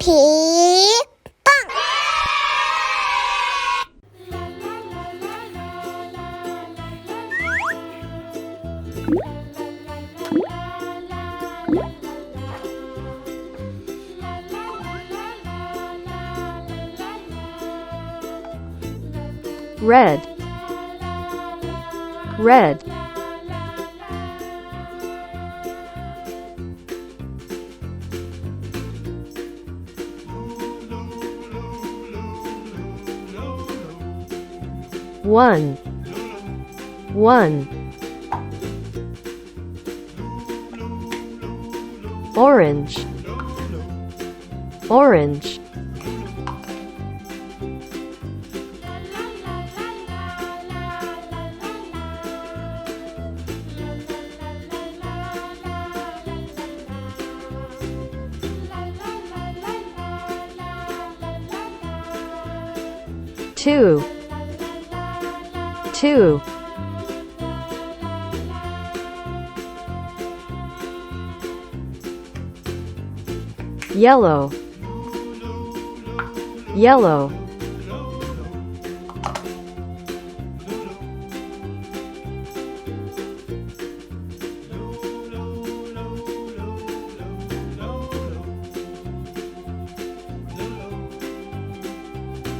ผีป้องred, red. One, one. Orange, orange. Two, two. Yellow, yellow.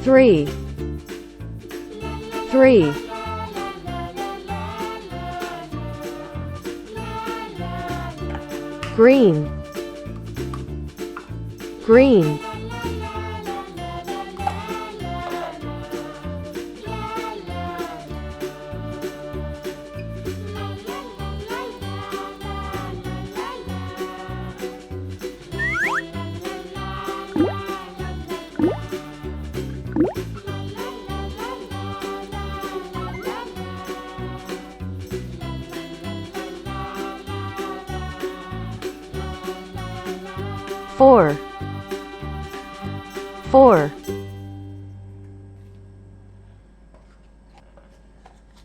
Three, three. Green, green. Four, four.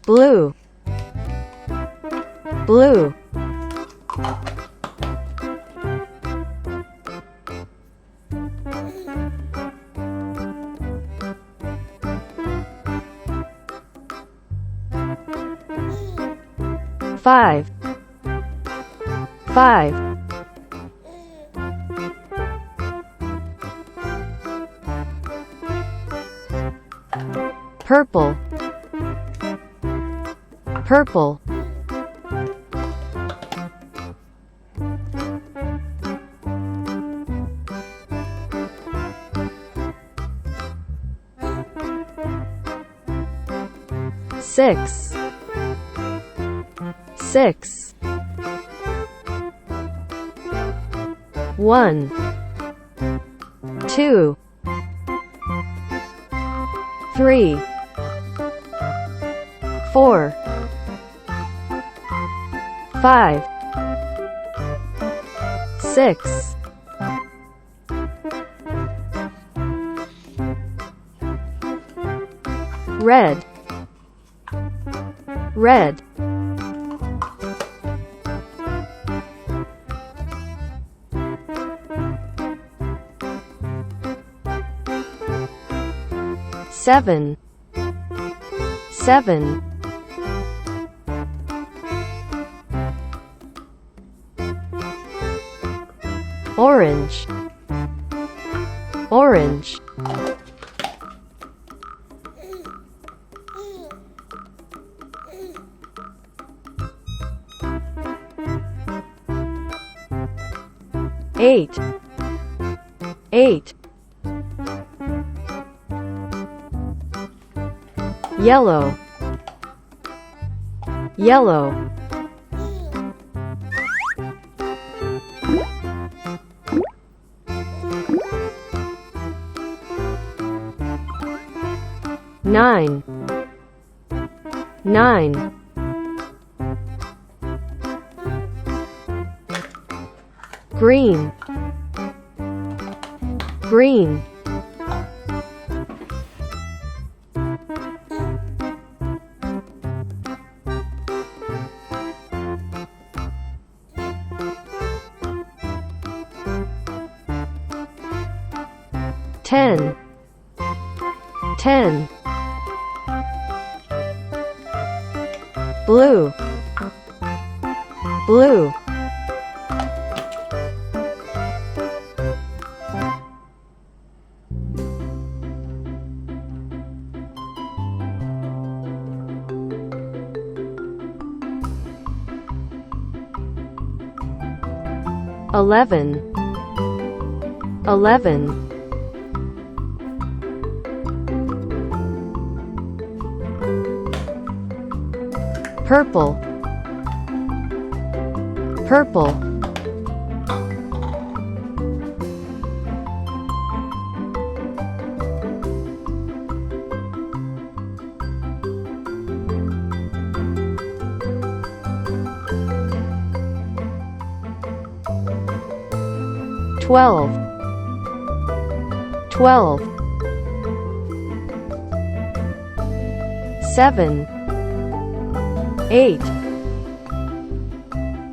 Blue, blue. Five, five. Purple, purple. Six, six. One, two, three, four, five, six. Red, red. Seven, seven. Orange, orange. Eight, eight. Yellow, yellow. Nine, nine. Green, green. 10, 10. Blue, blue. Eleven, 11. Purple, purple. Twelve, 12. 7, 8,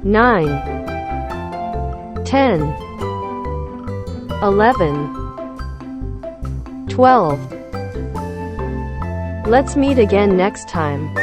9, 10, 11, 12. Let's meet again next time.